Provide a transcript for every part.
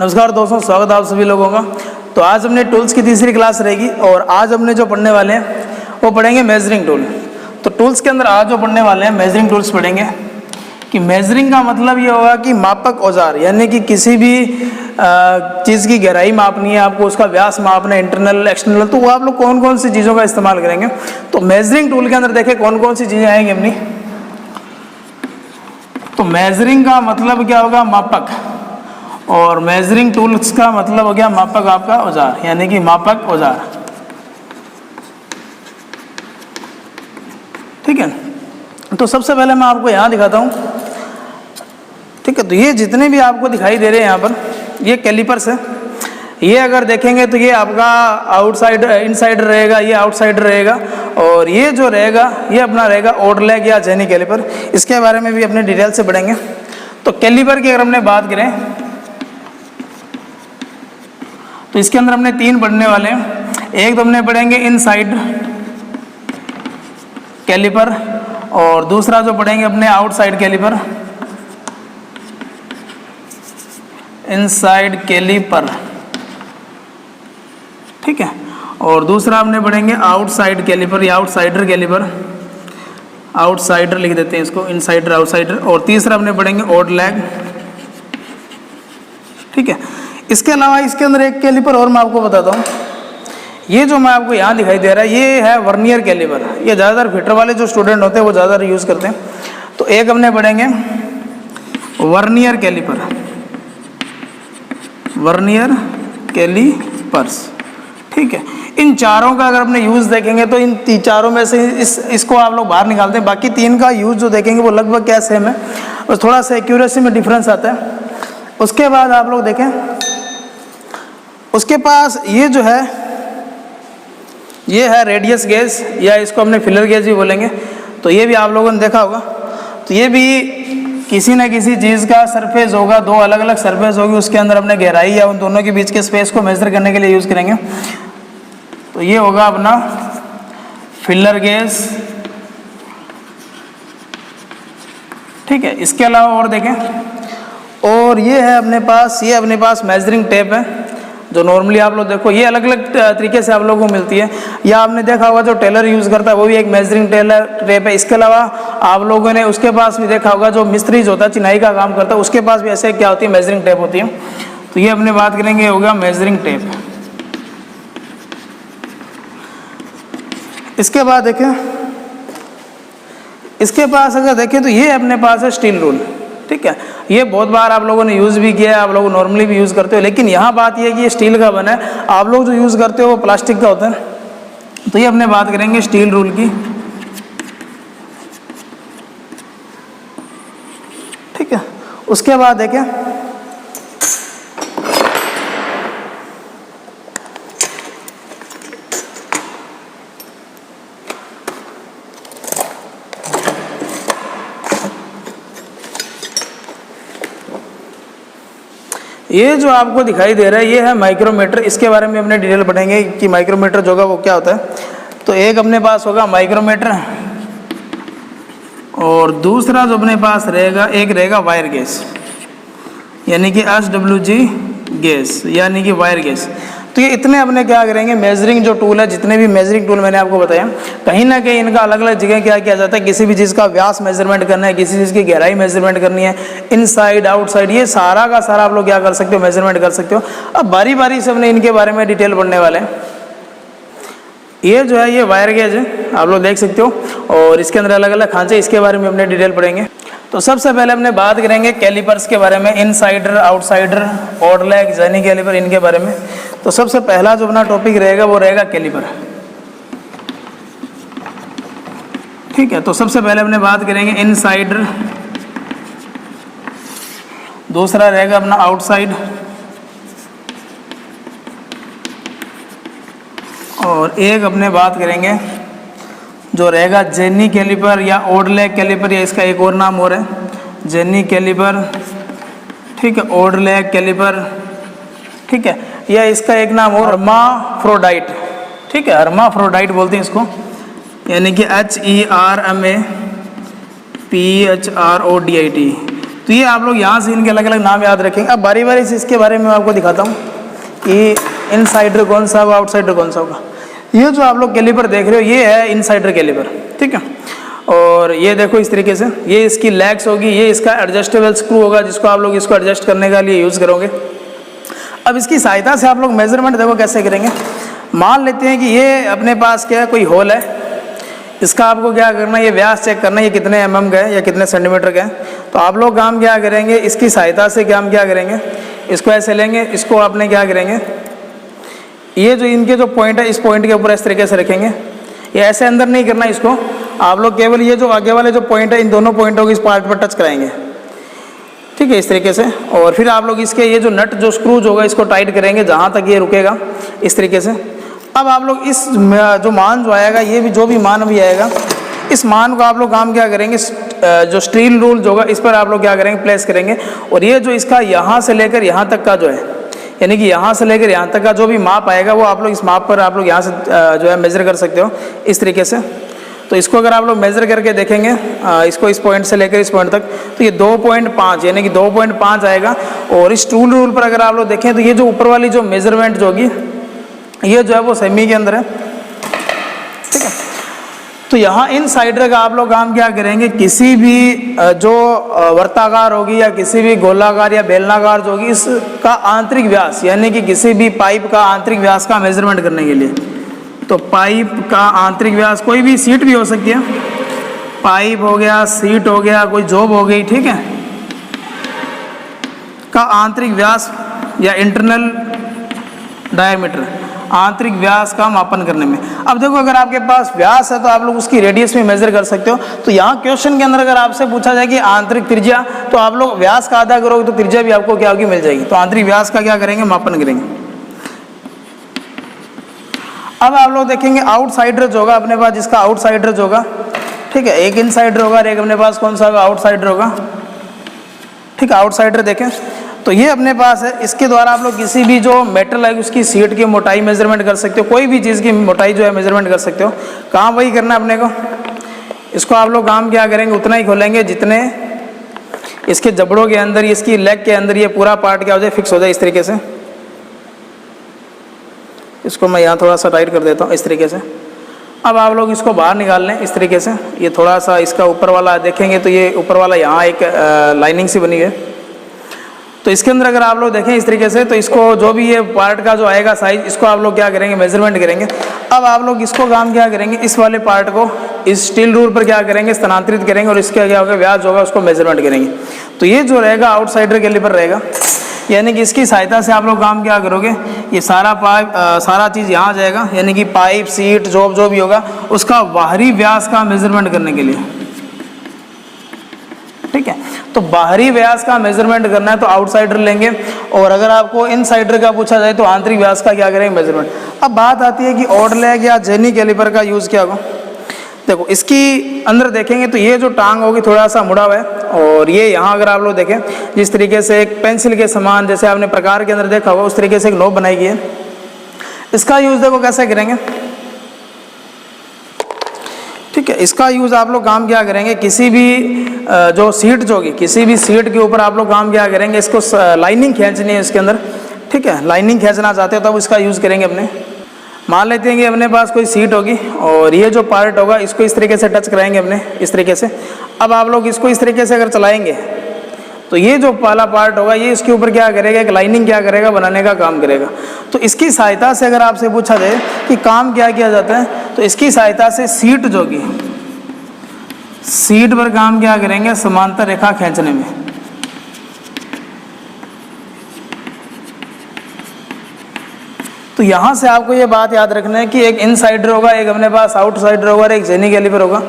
नमस्कार दोस्तों, स्वागत है आप सभी लोगों का। तो आज हमने टूल्स की तीसरी क्लास रहेगी और आज हमने जो पढ़ने वाले हैं वो पढ़ेंगे मेजरिंग टूल। तो टूल्स के अंदर आज जो पढ़ने वाले हैं मेजरिंग टूल्स पढ़ेंगे कि मेजरिंग का मतलब ये होगा कि मापक औजार, यानी कि किसी भी चीज़ की गहराई मापनी है, आपको उसका व्यास मापना है, इंटरनल एक्सटर्नल, तो वो आप लोग कौन कौन सी चीज़ों का इस्तेमाल करेंगे। तो मेजरिंग टूल के अंदर देखें कौन कौन सी चीज़ें आएंगी अपनी। तो मेजरिंग का मतलब क्या होगा, मापक, और मेजरिंग टूल्स का मतलब हो गया मापक आपका औजार, यानी कि मापक औजार। ठीक है, तो सबसे पहले मैं आपको यहाँ दिखाता हूँ। ठीक है, तो ये जितने भी आपको दिखाई दे रहे हैं यहाँ पर, ये कैलिपर्स है। ये अगर देखेंगे तो ये आपका आउटसाइड इनसाइड रहेगा, ये आउटसाइड रहेगा, और ये जो रहेगा ये अपना रहेगा ओड लेग या जेनी कैलिपर। इसके बारे में भी अपने डिटेल से पढ़ेंगे। तो कैलिपर की अगर हमने बात करें तो इसके अंदर हमने तीन पढ़ने वाले हैं। एक तो हमने पढ़ेंगे इनसाइड कैलिपर, और दूसरा जो पढ़ेंगे अपने आउटसाइड कैलिपर, इनसाइड कैलिपर। ठीक है, और दूसरा हमने पढ़ेंगे आउटसाइड कैलिपर या आउटसाइडर कैलिपर, आउटसाइडर लिख देते हैं इसको, इनसाइडर आउटसाइडर। और तीसरा हमने पढ़ेंगे ओड लेग। ठीक है, इसके अलावा इसके अंदर एक कैलिपर और मैं आपको बताता हूँ। ये जो मैं आपको यहाँ दिखाई दे रहा है ये है वर्नियर कैलिपर। ये ज़्यादातर फिटर वाले जो स्टूडेंट होते हैं वो ज़्यादातर यूज़ करते हैं। तो एक हमने पढ़ेंगे वर्नियर कैलिपर, वर्नियर कैलिपर्स। ठीक है, इन चारों का अगर अपने यूज़ देखेंगे तो इन चारों में से इसको आप लोग बाहर निकालते हैं। बाकी तीन का यूज़ जो देखेंगे वो लगभग क्या सेम है, बस थोड़ा सा एक्यूरेसी में डिफरेंस आता है। उसके बाद आप लोग देखें, उसके पास ये जो है ये है रेडियस गेज, या इसको हमने फिलर गेज भी बोलेंगे। तो ये भी आप लोगों ने देखा होगा। तो ये भी किसी न किसी चीज़ का सरफेस होगा, दो अलग अलग सरफेस होगी, उसके अंदर अपने गहराई या उन दोनों के बीच के स्पेस को मेजर करने के लिए यूज़ करेंगे। तो ये होगा अपना फिलर गेज। ठीक है, इसके अलावा और देखें, और ये है अपने पास, ये अपने पास मेजरिंग टेप है, जो नॉर्मली आप लोग देखो ये अलग अलग तरीके से आप लोगों को मिलती है। या आपने देखा होगा जो टेलर यूज़ करता है वो भी एक मेजरिंग टेप है। इसके अलावा आप लोगों ने उसके पास भी देखा होगा जो मिस्त्री जो होता है, चिनाई का काम करता है, उसके पास भी ऐसे क्या होती है, मेजरिंग टेप होती है। तो ये अपने बात करेंगे होगा मेजरिंग टेप। इसके बाद देखें, इसके पास अगर देखें तो ये अपने पास है स्टील रूल। ठीक है, ये बहुत बार आप लोगों ने यूज़ भी किया है, आप लोग नॉर्मली भी यूज़ करते हो, लेकिन यहाँ बात ये है कि ये स्टील का बना है, आप लोग जो यूज़ करते हो वो प्लास्टिक का होता है। तो ये अपने बात करेंगे स्टील रूल की। ठीक है, उसके बाद देखें, ये जो आपको दिखाई दे रहा है ये है माइक्रोमीटर। इसके बारे में अपने डिटेल पढ़ेंगे कि माइक्रोमीटर जो होगा वो क्या होता है। तो एक अपने पास होगा माइक्रोमीटर, और दूसरा जो अपने पास रहेगा एक रहेगा वायर गेज, यानी कि SWG गेज, यानी कि वायर गेज। तो ये इतने अपने क्या करेंगे, मेजरिंग जो टूल है, जितने भी मेजरिंग टूल मैंने आपको बताया, कहीं ना कहीं इनका अलग अलग जगह क्या किया जाता है। किसी भी चीज़ का व्यास मेजरमेंट करना है, किसी चीज़ की गहराई मेजरमेंट करनी है, इनसाइड आउटसाइड, ये सारा का सारा आप लोग क्या कर सकते हो, मेजरमेंट कर सकते हो। अब बारी बारी से अपने इनके बारे में डिटेल पढ़ने वाले हैं। ये जो है ये वायर गेज है, आप लोग देख सकते हो, और इसके अंदर अलग अलग खांचे, इसके बारे में अपने डिटेल पढ़ेंगे। तो सबसे पहले हमने बात करेंगे कैलिपर्स के बारे में, insider, outsider, odd leg, jenny calliper, इनके बारे में। तो सबसे पहला जो अपना टॉपिक रहेगा वो रहेगा कैलिपर। ठीक है, तो सबसे पहले अपने बात करेंगे इनसाइडर, दूसरा रहेगा अपना आउटसाइड, और एक अपने बात करेंगे जो रहेगा जेनी कैलिपर या ओड लेग कैलिपर, या इसका एक और नाम और है जेनी कैलिपर। ठीक है, ओड लेग कैलिपर। ठीक है, या इसका एक नाम और हर्माफ्रोडाइट। ठीक है, हर्माफ्रोडाइट बोलते हैं इसको, यानी कि HERMAPHRODIT। तो ये आप लोग यहाँ से इनके अलग अलग नाम याद रखेंगे। अब बारी बारी से इसके बारे में आपको दिखाता हूँ कि इनसाइडर कौन सा होगा, आउटसाइडर कौन सा होगा। ये जो आप लोग कैलिपर देख रहे हो ये है इनसाइडर कैलिपर, ठीक है। और ये देखो इस तरीके से, ये इसकी लेग्स होगी, ये इसका एडजस्टेबल स्क्रू होगा जिसको आप लोग इसको एडजस्ट करने के लिए यूज़ करोगे। अब इसकी सहायता से आप लोग मेजरमेंट देखो कैसे करेंगे। मान लेते हैं कि ये अपने पास क्या है, कोई होल है, इसका आपको क्या करना है, ये व्यास चेक करना है, ये कितने mm का है या कितने सेंटीमीटर का है। तो आप लोग काम क्या करेंगे, इसकी सहायता से काम क्या करेंगे, इसको ऐसे लेंगे, इसको आपने क्या करेंगे, ये जो इनके जो पॉइंट है इस पॉइंट के ऊपर इस तरीके से रखेंगे। ये ऐसे अंदर नहीं करना इसको, आप लोग केवल ये जो आगे वाले जो पॉइंट है इन दोनों पॉइंटों को इस पार्ट पर टच कराएंगे, ठीक है, इस तरीके से। और फिर आप लोग इसके ये जो नट जो स्क्रूज होगा इसको टाइट करेंगे जहाँ तक ये रुकेगा, इस तरीके से। अब आप लोग इस जो मान जो आएगा, ये भी जो भी मान भी आएगा, इस मान को आप लोग काम क्या करेंगे, जो स्टील रूल जो होगा इस पर आप लोग क्या करेंगे, प्लेस करेंगे। और ये जो इसका यहाँ से लेकर यहाँ तक का जो है, यानी कि यहाँ से लेकर यहाँ तक का जो भी माप आएगा वो आप लोग इस माप पर आप लोग यहाँ से जो है मेज़र कर सकते हो, इस तरीके से। तो इसको अगर आप लोग मेज़र करके देखेंगे इसको इस पॉइंट से लेकर इस पॉइंट तक, तो ये 2.5 यानी कि 2.5 आएगा। और इस टूल रूल पर अगर आप लोग देखें तो ये जो ऊपर वाली जो मेज़रमेंट जो होगी ये जो है वो सेमी के अंदर है, ठीक है। तो यहाँ इनसाइडर का आप लोग काम क्या करेंगे, किसी भी जो वर्ताकार होगी या किसी भी गोलाकार या बेलनाकार जो होगी इसका आंतरिक व्यास, यानी कि किसी भी पाइप का आंतरिक व्यास का मेजरमेंट करने के लिए। तो पाइप का आंतरिक व्यास, कोई भी सीट भी हो सकती है, पाइप हो गया, सीट हो गया, कोई जॉब हो गई, ठीक है, का आंतरिक व्यास या इंटरनल डायमीटर, आंतरिक व्यास का मापन करने में। अब देखो अगर आपके पास व्यास है तो आप लोग उसकी रेडियस में मेजर कर सकते हो। तो यहाँ क्वेश्चन के अंदर अगर आपसे पूछा जाए कि आंतरिक त्रिज्या, तो आप लोग व्यास का आधा करोगे तो त्रिज्या भी आपको क्या होगी, मिल जाएगी। तो आंतरिक व्यास का क्या करेंगे, मापन करेंगे। अब आप लोग देखेंगे आउटसाइडर जो होगा अपने पास, जिसका आउटसाइडर जो होगा, ठीक है, एक इनसाइडर होगा और एक अपने पास कौन सा होगा, आउटसाइडर होगा, ठीक है। आउटसाइडर देखें तो ये अपने पास है, इसके द्वारा आप लोग किसी भी जो मेटल है उसकी सीट की मोटाई मेजरमेंट कर सकते हो, कोई भी चीज़ की मोटाई जो है मेजरमेंट कर सकते हो। काम वही करना है अपने को। इसको आप लोग काम क्या करेंगे, उतना ही खोलेंगे जितने इसके जबड़ों के अंदर, इसकी लेग के अंदर ये पूरा पार्ट क्या हो जाए, फिक्स हो जाए, इस तरीके से। इसको मैं यहाँ थोड़ा सा टाइट कर देता हूँ, इस तरीके से। अब आप लोग इसको बाहर निकाल लें, इस तरीके से। ये थोड़ा सा इसका ऊपर वाला देखेंगे तो ये ऊपर वाला यहाँ एक लाइनिंग सी बनी है, तो इसके अंदर अगर आप लोग देखें इस तरीके से, तो इसको जो भी ये पार्ट का जो आएगा साइज, इसको आप लोग क्या करेंगे, मेजरमेंट करेंगे। अब आप लोग इसको काम क्या करेंगे, इस वाले पार्ट को इस स्टील रूल पर क्या करेंगे, स्थानांतरित करेंगे और इसका क्या होगा, व्यास होगा, उसको मेजरमेंट करेंगे। तो ये जो रहेगा आउटसाइडर कैलिपर रहेगा, यानी कि इसकी सहायता से आप लोग काम क्या करोगे, ये सारा पाइप सारा चीज़ यहाँ जाएगा, यानी कि पाइप, सीट, जॉब जो भी होगा उसका बाहरी व्यास का मेजरमेंट करने के लिए, ठीक है। तो बाहरी व्यास का मेजरमेंट करना है तो आउटसाइडर लेंगे, और अगर आपको इनसाइडर का पूछा जाए तो आंतरिक व्यास का क्या करेंगे, मेजरमेंट। अब बात आती है कि ऑड लेग या जेनी कैलिपर का यूज़ क्या होगा। देखो इसकी अंदर देखेंगे तो ये जो टांग होगी थोड़ा सा मुड़ा हुआ है, और ये यहाँ अगर आप लोग देखें जिस तरीके से एक पेंसिल के समान, जैसे आपने प्रकार के अंदर देखा होगा, उस तरीके से एक नोब बनाई गई है। इसका यूज़ देखो कैसे करेंगे, ठीक है। इसका यूज़ आप लोग काम क्या करेंगे, किसी भी जो सीट जो होगी, किसी भी सीट के ऊपर आप लोग काम क्या करेंगे, इसको लाइनिंग खींचनी है इसके अंदर, ठीक है। लाइनिंग खींचना चाहते हो तब इसका यूज़ करेंगे अपने। मान लेते हैं कि अपने पास कोई सीट होगी और ये जो पार्ट होगा इसको इस तरीके से टच कराएंगे अपने, इस तरीके से। अब आप लोग इसको इस तरीके से अगर चलाएंगे तो ये जो पहला पार्ट होगा ये इसके ऊपर क्या करेगा, एक लाइनिंग क्या करेगा, बनाने का काम करेगा। तो इसकी सहायता से अगर आपसे पूछा जाए कि काम क्या किया जाता है, तो इसकी सहायता से सीट जो होगी, सीट पर काम क्या करेंगे, समांतर रेखा खींचने में। तो यहाँ से आपको ये बात याद रखना है कि एक इनसाइडर होगा, एक अपने पास आउटसाइडर होगा और एक जेनी कैलिपर होगा।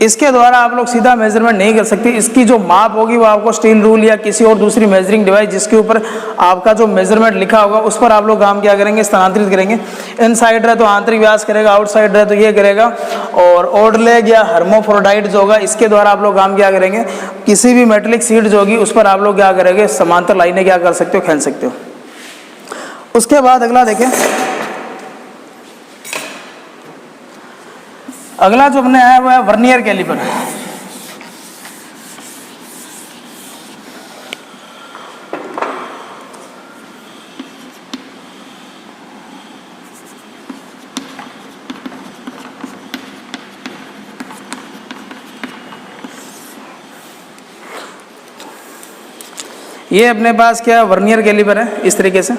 इसके द्वारा आप लोग सीधा मेजरमेंट नहीं कर सकते। इसकी जो माप होगी वो आपको स्टील रूल या किसी और दूसरी मेजरिंग डिवाइस जिसके ऊपर आपका जो मेजरमेंट लिखा होगा उस पर आप लोग काम क्या करेंगे, स्थानांतरित करेंगे। इनसाइडर है तो आंतरिक व्यास करेगा, आउटसाइडर है तो ये करेगा। और ऑड लेग या हर्मोफ्रोडाइट जो होगा इसके द्वारा आप लोग काम क्या करेंगे, किसी भी मेटेलिक सीट जो होगी उस पर आप लोग क्या करेंगे, समांतर लाइनें क्या कर सकते हो, खींच सकते हो। उसके बाद अगला देखें, अगला जो हमने आया वो है वर्नियर कैलिपर। ये अपने पास क्या वर्नियर कैलिपर है इस तरीके से,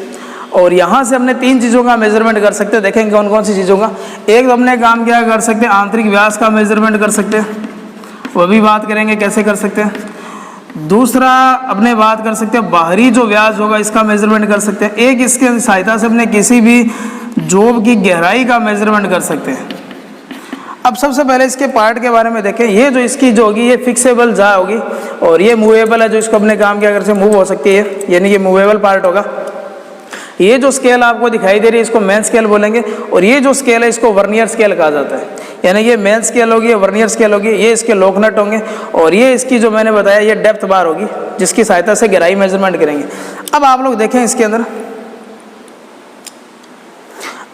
और यहाँ से हमने 3 चीज़ों का मेजरमेंट कर सकते हैं। देखेंगे कौन कौन सी चीज़ों का। एक तो अपने काम क्या कर सकते हैं, आंतरिक व्यास का मेजरमेंट कर सकते हैं, वो भी बात करेंगे कैसे कर सकते हैं। दूसरा अपने बात कर सकते हैं बाहरी जो व्यास होगा इसका मेजरमेंट कर सकते हैं। एक इसके सहायता से अपने किसी भी जोब की गहराई का मेजरमेंट कर सकते हैं। अब सबसे पहले इसके पार्ट के बारे में देखें। ये जो इसकी जो होगी ये फिक्सेबल जा होगी, और ये मूवेबल है, जो इसको अपने काम क्या कर सकते मूव हो सकती है, यानी कि मूवेबल पार्ट होगा। ये जो स्केल आपको दिखाई दे रही है इसको मेन स्केल बोलेंगे, और ये जो स्केल है इसको वर्नियर स्केल कहा जाता है। यानी ये मेन स्केल होगी, वर्नियर स्केल होगी, ये इसके लोकनट होंगे, और ये इसकी जो मैंने बताया ये डेप्थ बार होगी, जिसकी सहायता से गहराई मेजरमेंट करेंगे। अब आप लोग देखें इसके अंदर,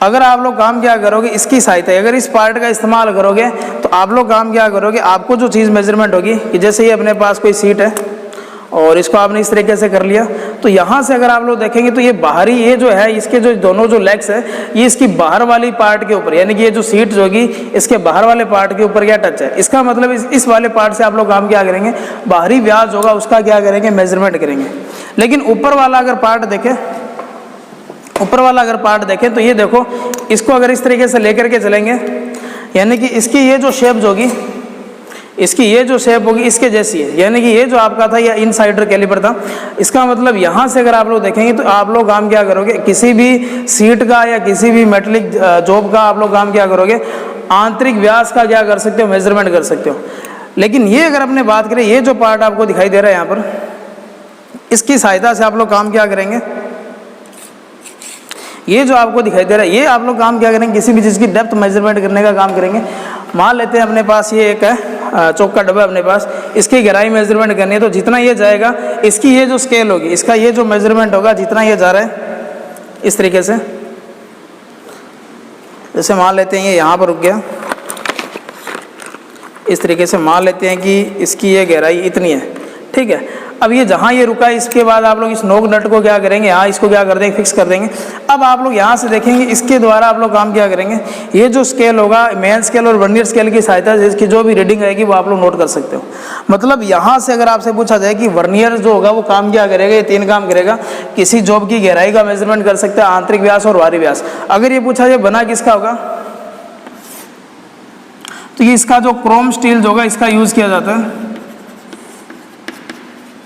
अगर आप लोग काम क्या करोगे इसकी सहायता, अगर इस पार्ट का इस्तेमाल करोगे तो आप लोग काम क्या करोगे, आपको जो चीज़ मेजरमेंट होगी कि जैसे ये अपने पास कोई सीट है और इसको आपने इस तरीके से कर लिया, तो यहाँ से अगर आप लोग देखेंगे तो ये बाहरी, ये जो है इसके जो दोनों जो लेग्स है ये इसकी बाहर वाली पार्ट के ऊपर, यानी कि ये जो सीट जो होगी इसके बाहर वाले पार्ट के ऊपर क्या टच है। इसका मतलब इस वाले पार्ट से आप लोग काम क्या करेंगे, बाहरी व्यास होगा उसका क्या करेंगे, मेजरमेंट करेंगे। लेकिन ऊपर वाला अगर पार्ट देखें, ऊपर वाला अगर पार्ट देखें तो ये देखो, इसको अगर इस तरीके से लेकर के चलेंगे, यानी कि इसकी ये जो शेप होगी, इसकी ये जो शेप होगी इसके जैसी है, यानी कि ये जो आपका था ये इनसाइडर कैलिपर था। इसका मतलब यहाँ से अगर आप लोग देखेंगे तो आप लोग काम क्या करोगे, किसी भी सीट का या किसी भी मेटलिक जॉब का आप लोग काम क्या करोगे, आंतरिक व्यास का क्या कर सकते हो, मेजरमेंट कर सकते हो। लेकिन ये अगर अपने बात करें, ये जो पार्ट आपको दिखाई दे रहा है यहाँ पर, इसकी सहायता से आप लोग काम क्या करेंगे, ये जो आपको दिखाई दे रहा है ये आप लोग काम क्या करेंगे, किसी भी चीज़ की डेप्थ मेजरमेंट करने का काम करेंगे। मान लेते हैं अपने पास ये एक है चौक का डब्बा अपने पास, इसकी गहराई मेजरमेंट करनी है, तो जितना ये जाएगा इसकी ये जो स्केल होगी, इसका ये जो मेजरमेंट होगा, जितना ये जा रहा है इस तरीके से, जैसे मान लेते हैं ये यहाँ पर रुक गया, इस तरीके से मान लेते हैं कि इसकी ये गहराई इतनी है, ठीक है। अब ये जहाँ ये रुका है इसके बाद आप लोग इस नोक नट को क्या करेंगे, यहाँ इसको क्या कर देंगे, फिक्स कर देंगे। अब आप लोग यहाँ से देखेंगे इसके द्वारा आप लोग काम क्या करेंगे, ये जो स्केल होगा मेन स्केल और वर्नियर स्केल की सहायता से इसकी जो भी रीडिंग आएगी वो आप लोग नोट कर सकते हो। मतलब यहाँ से अगर आपसे पूछा जाए कि वर्नियर जो होगा वो काम क्या करेगा, ये 3 काम करेगा। किसी जॉब की गहराई का मेजरमेंट कर सकता है, आंतरिक व्यास और बाहरी व्यास। अगर ये पूछा जाए बना किसका होगा, तो ये इसका जो क्रोम स्टील जो होगा इसका यूज़ किया जाता है,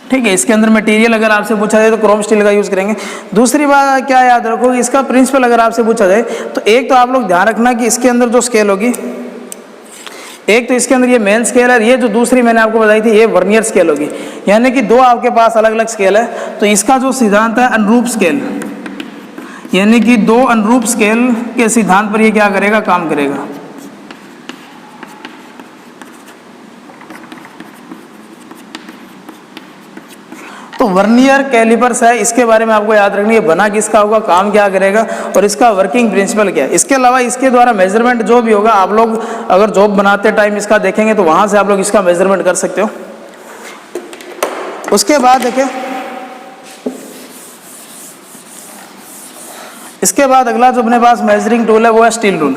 ठीक है। इसके अंदर मटेरियल अगर आपसे पूछा जाए तो क्रोम स्टील का यूज़ करेंगे। दूसरी बात क्या याद रखो, इसका प्रिंसिपल अगर आपसे पूछा जाए तो एक तो आप लोग ध्यान रखना कि इसके अंदर जो स्केल होगी, एक तो इसके अंदर ये मेन स्केल है, ये जो दूसरी मैंने आपको बताई थी ये वर्नियर स्केल होगी, यानी कि 2 आपके पास अलग अलग स्केल है। तो इसका जो सिद्धांत है अनुरूप स्केल, यानी कि 2 अनुरूप स्केल के सिद्धांत पर ये क्या करेगा, काम करेगा। तो वर्नियर कैलिपर्स है, इसके बारे में आपको याद रखनी है, बना किसका होगा, काम क्या करेगा और इसका वर्किंग प्रिंसिपल क्या है। इसके अलावा इसके द्वारा मेजरमेंट जो भी होगा, आप लोग अगर जॉब बनाते टाइम इसका देखेंगे तो वहां से आप लोग इसका मेजरमेंट कर सकते हो। उसके बाद देखिए, इसके बाद अगला जो अपने पास मेजरिंग टूल है वो है स्टील रूल।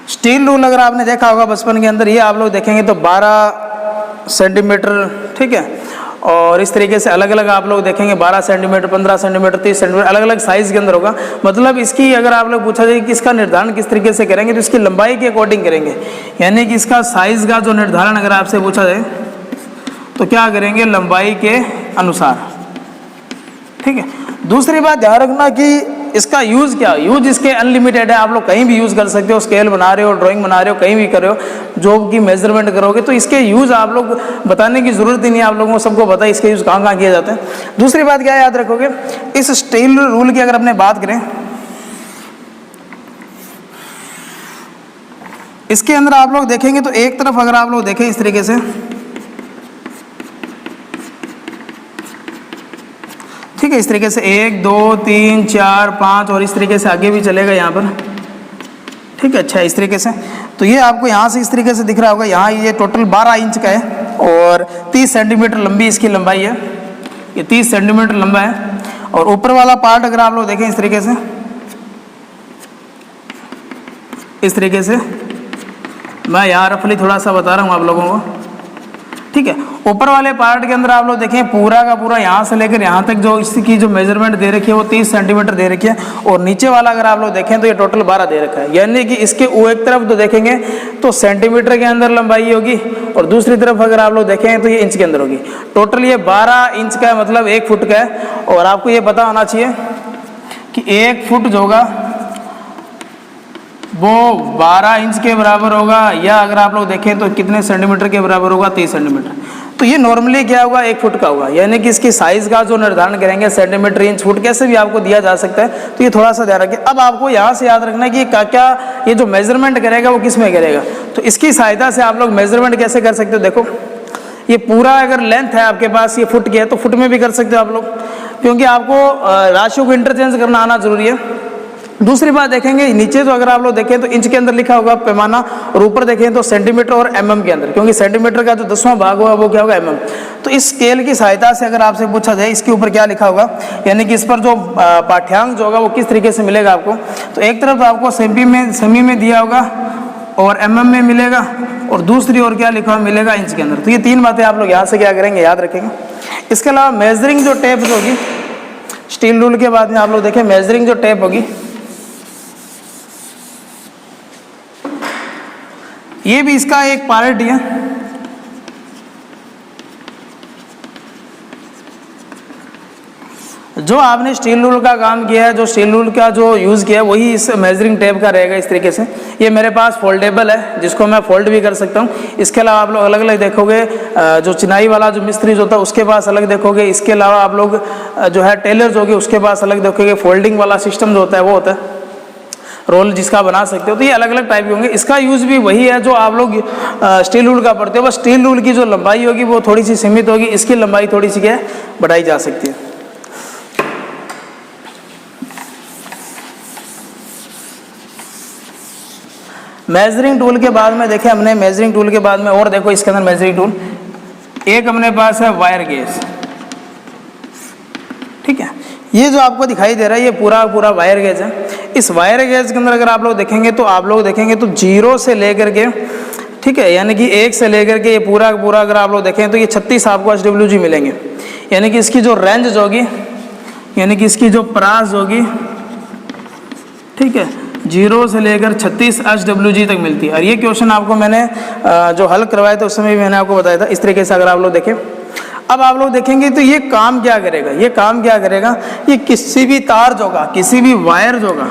स्टील रूल अगर आपने देखा होगा बचपन के अंदर, ये आप लोग देखेंगे तो 12 सेंटीमीटर, ठीक है, और इस तरीके से अलग अलग आप लोग देखेंगे 12 सेंटीमीटर, 15 सेंटीमीटर, 30 सेंटीमीटर, अलग अलग साइज के अंदर होगा। मतलब इसकी अगर आप लोग पूछा जाए कि इसका निर्धारण किस तरीके से करेंगे, तो इसकी लंबाई के अकॉर्डिंग करेंगे, यानी कि इसका साइज का जो निर्धारण अगर आपसे पूछा जाए तो क्या करेंगे, लंबाई के अनुसार, ठीक है। दूसरी बात ध्यान रखना कि इसका यूज़ क्या, यूज इसके अनलिमिटेड है, आप लोग कहीं भी यूज़ कर सकते हो, स्केल बना रहे हो, ड्राइंग बना रहे हो, कहीं भी कर रहे हो, जॉब की मेजरमेंट करोगे तो इसके यूज़ आप लोग बताने की ज़रूरत ही नहीं है, आप लोगों को सबको पता है इसके यूज़ कहाँ कहाँ किया जाता है। दूसरी बात क्या याद रखोगे, इस स्टील रूल की अगर अपने बात करें, इसके अंदर आप लोग देखेंगे तो एक तरफ अगर आप लोग देखें इस तरीके से, ठीक है, इस तरीके से 1 2 3 4 5 और इस तरीके से आगे भी चलेगा यहाँ पर, ठीक है। अच्छा, इस तरीके से तो ये आपको यहाँ से इस तरीके से दिख रहा होगा, यहाँ ये टोटल 12 इंच का है और 30 सेंटीमीटर लंबी इसकी लंबाई है, ये 30 सेंटीमीटर लंबा है। और ऊपर वाला पार्ट अगर आप लोग देखें इस तरीके से, इस तरीके से मैं यहाँ रफली थोड़ा सा बता रहा हूँ आप लोगों को, ठीक है। ऊपर वाले पार्ट के अंदर आप लोग देखें पूरा का पूरा यहाँ से लेकर यहाँ तक जो इसकी जो मेजरमेंट दे रखी है वो 30 सेंटीमीटर दे रखी है, और नीचे वाला अगर आप लोग देखें तो ये टोटल 12 दे रखा है। यानी कि इसके एक तरफ तो देखेंगे तो सेंटीमीटर के अंदर लंबाई होगी, और दूसरी तरफ अगर आप लोग देखें तो ये इंच के अंदर होगी। टोटल ये 12 इंच का है, मतलब 1 फुट का है। और आपको ये पता होना चाहिए कि 1 फुट जो होगा वो 12 इंच के बराबर होगा, या अगर आप लोग देखें तो कितने सेंटीमीटर के बराबर होगा, 30 सेंटीमीटर। तो ये नॉर्मली क्या होगा, 1 फुट का होगा। यानी कि इसकी साइज का जो निर्धारण करेंगे सेंटीमीटर, इंच, फुट कैसे भी आपको दिया जा सकता है, तो ये थोड़ा सा ध्यान रखिए। अब आपको यहाँ से याद रखना है कि क्या ये जो मेजरमेंट करेगा वो किस में करेगा। तो इसकी सहायता से आप लोग मेजरमेंट कैसे कर सकते हो, देखो ये पूरा अगर लेंथ है आपके पास, ये फुट की है, तो फुट में भी कर सकते हो आप लोग, क्योंकि आपको राशियों को इंटरचेंज करना आना जरूरी है। दूसरी बात देखेंगे नीचे तो अगर आप लोग देखें तो इंच के अंदर लिखा होगा पैमाना, और ऊपर देखें तो सेंटीमीटर और एमएम के अंदर, क्योंकि सेंटीमीटर का जो 10वां भाग होगा वो क्या होगा, एमएम। तो इस स्केल की सहायता से अगर आपसे पूछा जाए इसके ऊपर क्या लिखा होगा, यानी कि इस पर जो पाठ्यांक जो होगा वो किस तरीके से मिलेगा आपको, तो एक तरफ आपको सेमी में दिया होगा और एमएम में मिलेगा, और दूसरी ओर क्या लिखा हुआ मिलेगा, इंच के अंदर। तो ये 3 बातें आप लोग यहाँ से क्या करेंगे, याद रखेंगे। इसके अलावा मेजरिंग जो टेप जो होगी, स्टील रूल के बाद में आप लोग देखें मेजरिंग जो टेप होगी, ये भी इसका एक पार्ट है। जो आपने स्टील रूल का काम किया है, जो स्टील रूल का जो यूज़ किया है, वही इस मेजरिंग टेप का रहेगा इस तरीके से। ये मेरे पास फोल्डेबल है, जिसको मैं फोल्ड भी कर सकता हूँ। इसके अलावा आप लोग अलग अलग देखोगे, जो चिनाई वाला जो मिस्त्री जो होता है उसके पास अलग देखोगे। इसके अलावा आप लोग जो है टेलर जो होगी उसके पास अलग देखोगे। फोल्डिंग वाला सिस्टम जो होता है वो होता है रोल जिसका बना सकते हो। तो ये अलग अलग टाइप के होंगे। इसका यूज़ भी वही है जो आप लोग स्टील रूल का पढ़ते हो, बस स्टील रूल की जो लंबाई होगी वो थोड़ी सी सीमित होगी, इसकी लंबाई थोड़ी सी क्या बढ़ाई जा सकती है। मेजरिंग टूल के बाद में देखें हमने, मेजरिंग टूल के बाद में और देखो इसके अंदर मेजरिंग टूल एक अपने पास है वायर गेज, ठीक है। ये जो आपको दिखाई दे रहा है ये पूरा वायर गेज है। इस वायर गेज के अंदर अगर आप लोग देखेंगे तो आप लोग देखेंगे तो 0 से लेकर के, ठीक है, यानी कि 1 से लेकर के ये पूरा अगर आप लोग देखें तो ये 36 आपको HWG मिलेंगे। यानी कि इसकी जो रेंज होगी, यानी कि इसकी जो प्रास होगी, ठीक है, 0 से लेकर 36 HWG तक मिलती है। और ये क्वेश्चन आपको मैंने जो हल करवाया था उस समय भी मैंने आपको बताया था। इस तरीके से अगर आप लोग देखें, अब आप लोग देखेंगे तो ये काम क्या करेगा, ये काम क्या करेगा, ये किसी भी तार जो होगा, किसी भी वायर जो होगा,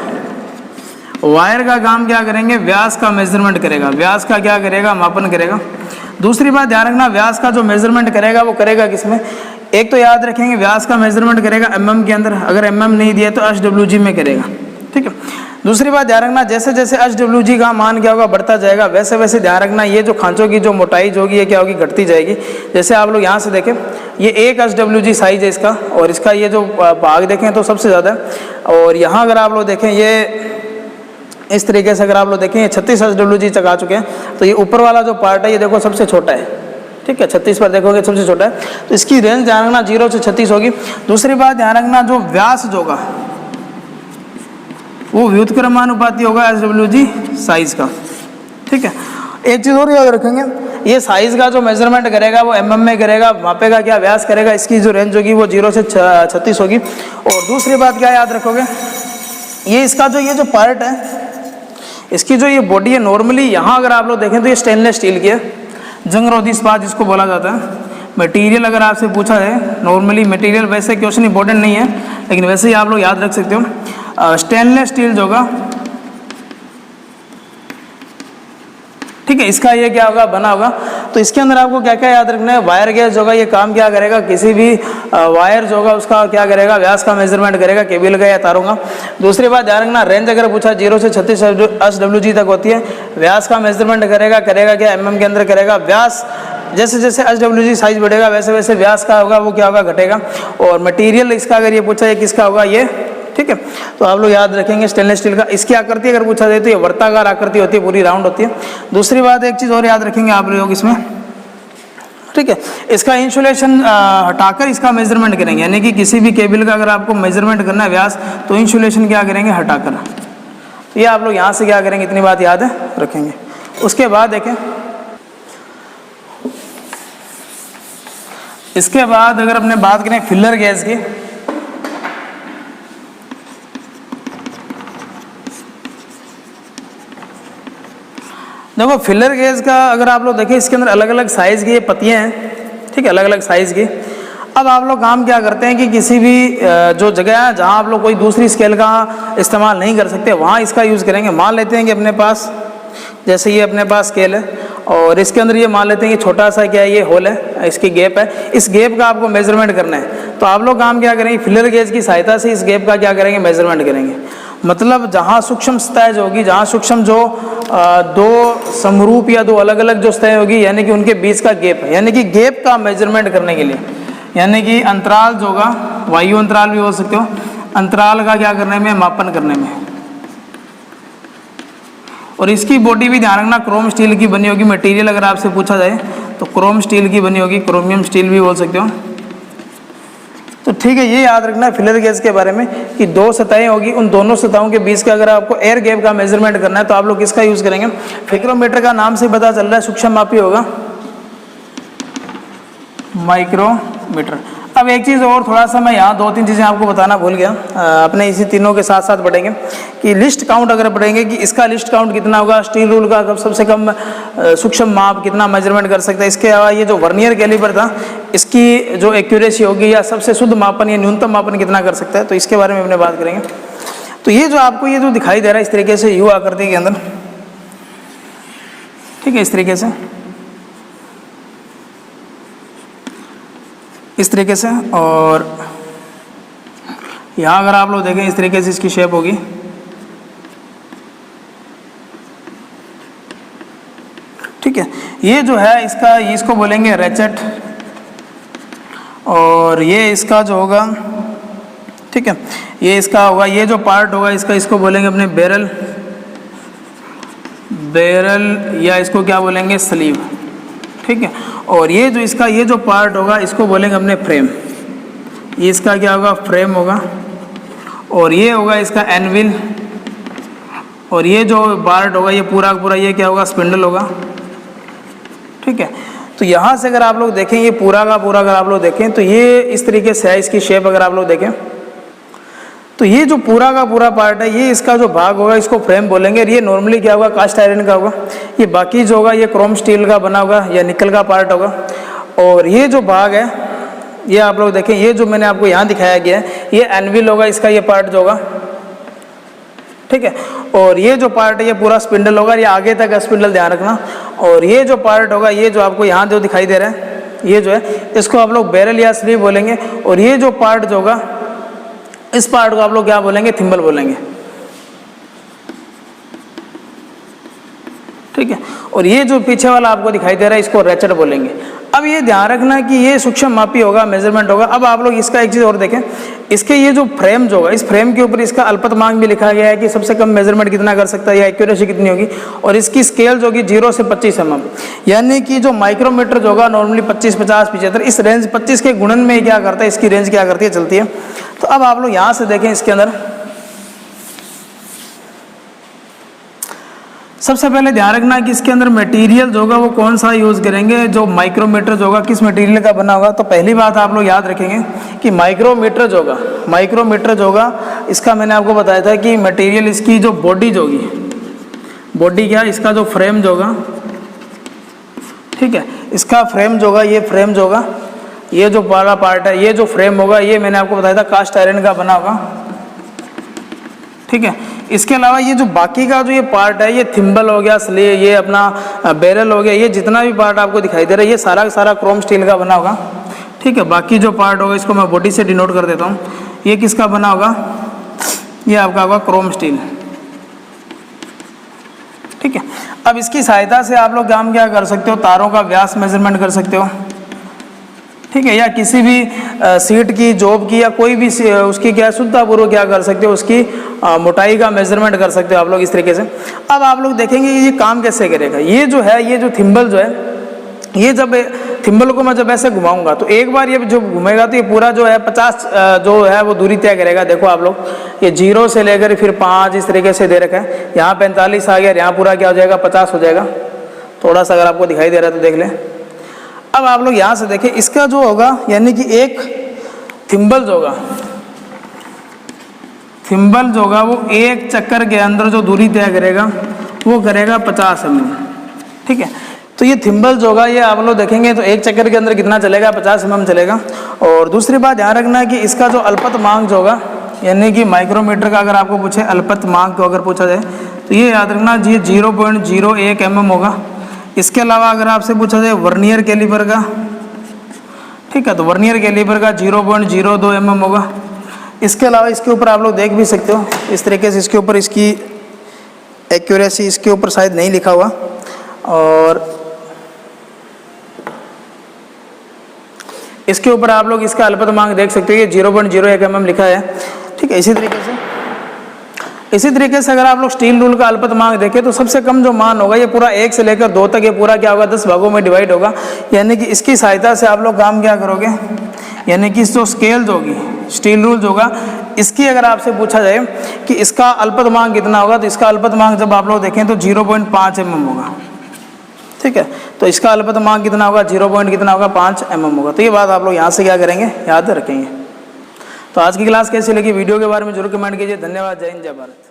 वायर का काम क्या करेंगे, व्यास का मेजरमेंट करेगा। व्यास का क्या करेगा, मापन करेगा। दूसरी बात ध्यान रखना, व्यास का जो मेजरमेंट करेगा वो करेगा किसमें, एक तो याद रखेंगे व्यास का मेजरमेंट करेगा mm के अंदर, अगर mm नहीं दिया तो HWG में करेगा, ठीक है। दूसरी बात ध्यान रखना, जैसे जैसे HWG का मान क्या होगा, बढ़ता जाएगा, वैसे वैसे ध्यान रखना ये जो खांचों की जो मोटाई जो होगी ये क्या होगी, घटती जाएगी। जैसे आप लोग यहाँ से देखें, ये 1 HWG साइज है इसका, और इसका ये जो भाग देखें तो सबसे ज़्यादा है। और यहाँ अगर आप लोग देखें ये इस तरीके से अगर आप लोग देखें ये 36 HWG तक आ चुके हैं। तो ये ऊपर वाला जो पार्ट है ये देखो सबसे छोटा है, ठीक है, 36 पर देखोगे सबसे छोटा है। तो इसकी रेंज ध्यान रखना 0 से 36 होगी। दूसरी बात ध्यान रखना, जो व्यास जो होगा वो व्युत्क्रमानुपाती होगा HWG साइज का, ठीक है। एक चीज़ और याद रखेंगे, ये साइज का जो मेजरमेंट करेगा वो mm में करेगा, मापेगा क्या, व्यास करेगा। इसकी जो रेंज होगी वो 0 से 36 होगी। और दूसरी बात क्या याद रखोगे, ये इसका जो ये जो पार्ट है, इसकी जो ये बॉडी है, नॉर्मली यहाँ अगर आप लोग देखें तो ये स्टेनलेस स्टील की है, जंगरोधी इस्पात जिसको बोला जाता है। मटेरियल अगर आपसे पूछा है, नॉर्मली मटेरियल वैसे क्वेश्चन इंपॉर्टेंट नहीं है, लेकिन वैसे ही आप लोग याद रख सकते हो। स्टेनलेस स्टील जो होगा, ठीक है, इसका ये क्या होगा, बना होगा। तो इसके अंदर आपको क्या क्या याद रखना है, वायर गेज होगा, ये काम क्या करेगा, किसी भी वायर जो होगा उसका क्या करेगा, व्यास का मेजरमेंट करेगा, केबल का या तारों का। दूसरी बात ध्यान रखना, रेंज अगर पूछा 0 से 36 HWG तक होती है। व्यास का मेजरमेंट करेगा क्या, mm के अंदर करेगा। व्यास जैसे जैसे HWG साइज बढ़ेगा वैसे वैसे व्यास का होगा वो क्या होगा, घटेगा। और मटेरियल इसका अगर ये पूछा है किसका होगा, ये, ठीक है। तो आप लोग याद रखेंगे स्टेनलेस स्टील का। इसकी आकृति अगर पूछा जाए तो ये वर्ताकार आकृति होती है, पूरी राउंड होती है। दूसरी बात एक चीज़ और याद रखेंगे आप लोग इसमें, ठीक है, इसका इंसुलेशन हटाकर इसका मेजरमेंट करेंगे। यानी कि किसी भी केबल का अगर आपको मेजरमेंट करना है व्यास, तो इंसुलेशन क्या करेंगे, हटाकर। तो ये आप लोग यहाँ से क्या करेंगे, इतनी बात याद रखेंगे। उसके बाद देखें, इसके बाद अगर अपने बात करें फिलर गैस की, देखो फिलर गैस का अगर आप लोग देखें, इसके अंदर अलग अलग साइज़ की ये पत्तियाँ हैं, ठीक है, अलग अलग साइज़ की। अब आप लोग काम क्या करते हैं कि किसी भी जो जगह है जहाँ आप लोग कोई दूसरी स्केल का इस्तेमाल नहीं कर सकते, वहाँ इसका यूज़ करेंगे। मान लेते हैं कि अपने पास, जैसे ये अपने पास स्केल है और इसके अंदर ये मान लेते हैं कि छोटा सा क्या है, ये होल है, इसकी गैप है, इस गैप का आपको मेजरमेंट करना है। तो आप लोग काम क्या करेंगे, फिलर गेज की सहायता से इस गैप का क्या करेंगे, मेजरमेंट करेंगे। मतलब जहाँ सूक्ष्म सतह जो होगी, जहाँ सूक्ष्म जो दो समरूप या दो अलग अलग जो सतह होगी, यानी कि उनके बीच का गैप है, यानी कि गैप का मेजरमेंट करने के लिए, यानी कि अंतराल जो होगा, वायु अंतराल भी हो सकते हो, अंतराल का क्या करने में, मापन करने में। और इसकी बॉडी भी ध्यान रखना क्रोम स्टील की बनी होगी। मटेरियल अगर आपसे पूछा जाए तो क्रोम स्टील की बनी होगी, क्रोमियम स्टील भी बोल सकते हो। तो ठीक है, ये याद रखना फिलर गेज के बारे में कि दो सतहें होगी, उन दोनों सतहों के बीच का अगर आपको एयर गैप का मेजरमेंट करना है तो आप लोग किसका यूज़ करेंगे, माइक्रोमीटर का नाम से पता चल रहा है सूक्ष्म मापी होगा, माइक्रोमीटर। अब एक चीज़ और थोड़ा सा मैं यहाँ दो तीन चीज़ें आपको बताना भूल गया, अपने इसी तीनों के साथ साथ पढ़ेंगे कि लिस्ट काउंट अगर पढ़ेंगे कि इसका लिस्ट काउंट कितना होगा, स्टील रूल का सबसे कम सूक्ष्म माप कितना मेजरमेंट कर सकता है। इसके अलावा ये जो वर्नियर कैलिपर था, इसकी जो एक्यूरेसी होगी या सबसे शुद्ध मापन या न्यूनतम मापन कितना कर सकता है, तो इसके बारे में अपने बात करेंगे। तो ये जो आपको ये जो दिखाई दे रहा है इस तरीके से यू आकृति के अंदर, ठीक है, इस तरीके से, इस तरीके से, और यहाँ अगर आप लोग देखें इस तरीके से इसकी शेप होगी, ठीक है। ये जो है इसका, इसको बोलेंगे रेचेट, और ये इसका जो होगा, ठीक है, ये इसका होगा, ये जो पार्ट होगा इसका, इसको बोलेंगे अपने बैरल, बैरल या इसको क्या बोलेंगे, स्लीव, ठीक है। और ये जो इसका ये जो पार्ट होगा इसको बोलेंगे अपने फ्रेम, ये इसका क्या होगा, फ्रेम होगा। और ये होगा इसका एनविल, और ये जो पार्ट होगा ये पूरा पूरा ये क्या होगा, स्पिंडल होगा, ठीक है। तो यहाँ से अगर आप लोग देखें ये पूरा का पूरा अगर आप लोग देखें तो ये इस तरीके से है, इसकी शेप अगर आप लोग देखें तो ये जो पूरा का पूरा पार्ट है, ये इसका जो भाग होगा इसको फ्रेम बोलेंगे। ये नॉर्मली क्या होगा, कास्ट आयरन का होगा। ये बाकी जो होगा ये क्रोम स्टील का बना होगा या निकल का पार्ट होगा। और ये जो भाग है ये आप लोग देखें, ये जो मैंने आपको यहाँ दिखाया गया है ये एनविल होगा, इसका ये पार्ट जो होगा, ठीक है। और ये जो पार्ट है ये पूरा स्पिंडल होगा, ये आगे तक है स्पिंडल, ध्यान रखना। और ये जो पार्ट होगा ये जो आपको यहाँ जो दिखाई दे रहा है ये जो है इसको आप लोग बैरल या स्लीव बोलेंगे। और ये जो पार्ट जो होगा इस पार्ट को आप लोग क्या बोलेंगे, थिम्बल बोलेंगे, ठीक है। और ये जो पीछे वाला आपको दिखाई दे रहा है इसको रेचेट बोलेंगे। अब ये ध्यान रखना कि ये सूक्ष्म मापी होगा, मेजरमेंट होगा। अब आप लोग इसका एक चीज़ और देखें, इसके ये जो फ्रेम जो होगा, इस फ्रेम के ऊपर इसका अल्पतमांक भी लिखा गया है कि सबसे कम मेजरमेंट कितना कर सकता है या एक्यूरेसी कितनी होगी। और इसकी स्केल जो होगी 0 से 25 mm, यानी कि जो माइक्रोमीटर जो होगा नॉर्मली 25, 50, 75 इस रेंज 25 के गुणन में क्या करता है, इसकी रेंज क्या करती है, चलती है। तो अब आप लोग यहाँ से देखें, इसके अंदर सबसे पहले ध्यान रखना कि इसके अंदर मटेरियल जो होगा वो कौन सा यूज़ करेंगे, जो माइक्रोमीटर जो होगा किस मटेरियल का बना होगा। तो पहली बात आप लोग याद रखेंगे कि माइक्रोमीटर जो होगा, माइक्रोमीटर जो होगा इसका मैंने आपको बताया था कि मटेरियल इसकी जो बॉडी जो होगी, बॉडी क्या, इसका जो फ्रेम जो होगा, ठीक है, इसका फ्रेम जो होगा, ये फ्रेम जो होगा, ये जो वाला पार्ट है, ये जो फ्रेम होगा ये मैंने आपको बताया था कास्ट आयरन का बना होगा, ठीक है। इसके अलावा ये जो बाकी का जो ये पार्ट है, ये थिम्बल हो गया, स्लीव, ये अपना बैरल हो गया, ये जितना भी पार्ट आपको दिखाई दे रहा है ये सारा का सारा क्रोम स्टील का बना होगा, ठीक है। बाकी जो पार्ट होगा इसको मैं बॉडी से डिनोट कर देता हूँ, ये किसका बना होगा, ये आपका होगा क्रोम स्टील, ठीक है। अब इसकी सहायता से आप लोग काम क्या कर सकते हो, तारों का व्यास मेजरमेंट कर सकते हो, ठीक है, या किसी भी सीट की, जॉब की, या कोई भी उसकी क्या शुद्धतापूर्वक क्या कर सकते हो, उसकी मोटाई का मेजरमेंट कर सकते हो आप लोग इस तरीके से। अब आप लोग देखेंगे ये काम कैसे करेगा। ये जो है, ये जो थिम्बल जो है, ये जब थिम्बल को मैं जब ऐसे घुमाऊंगा तो एक बार ये जो घूमेगा तो ये पूरा जो है 50 जो है वो दूरी तय करेगा। देखो आप लोग, ये 0 से लेकर फिर 5 इस तरीके से दे रखा है। यहाँ 45 आ गया, यहाँ पूरा क्या हो जाएगा, 50 हो जाएगा। थोड़ा सा अगर आपको दिखाई दे रहा है तो देख लें। अब आप लोग यहाँ से देखें, इसका जो होगा यानी कि एक थिम्बल जो होगा, थिम्बल जो होगा वो एक चक्कर के अंदर जो दूरी तय करेगा वो करेगा 50 mm, ठीक है। तो ये थिम्बल जो होगा ये आप लोग देखेंगे तो एक चक्कर के अंदर कितना चलेगा, 50 mm चलेगा। और दूसरी बात ध्यान रखना है कि इसका जो अल्पतमांक जो होगा यानी कि माइक्रोमीटर का अगर आपको पूछे अल्पतमांक को अगर पूछा जाए तो ये याद रखना जी 0.01 mm होगा। इसके अलावा अगर आपसे पूछा जाए वर्नियर कैलिपर का, ठीक है, तो वर्नियर कैलिपर का 0.02 mm होगा। इसके अलावा इसके ऊपर आप लोग देख भी सकते हो इस तरीके से, इसके ऊपर इसकी एक्यूरेसी इसके ऊपर शायद नहीं लिखा हुआ, और इसके ऊपर आप लोग इसका अल्पतमांक देख सकते हो, ये 0.01 mm लिखा है, ठीक है। इसी तरीके से अगर आप लोग स्टील रूल का अल्पतमांक देखें तो सबसे कम जो मान होगा ये पूरा 1 से लेकर 2 तक ये पूरा क्या होगा, 10 भागों में डिवाइड होगा। यानी कि इसकी सहायता से आप लोग काम क्या करोगे, यानी कि जो स्केल जो होगी स्टील रूल जो होगा इसकी अगर आपसे पूछा जाए कि इसका अल्पतमांक कितना होगा, तो इसका अल्पतमांक जब आप लोग देखें तो 0.5 mm होगा, ठीक है। तो इसका अल्पतमांक कितना होगा, 5 mm होगा। तो ये बात आप लोग यहाँ से क्या करेंगे, याद रखेंगे। तो आज की क्लास कैसी लगी, वीडियो के बारे में जरूर कमेंट कीजिए। धन्यवाद, जय हिंद, जय भारत।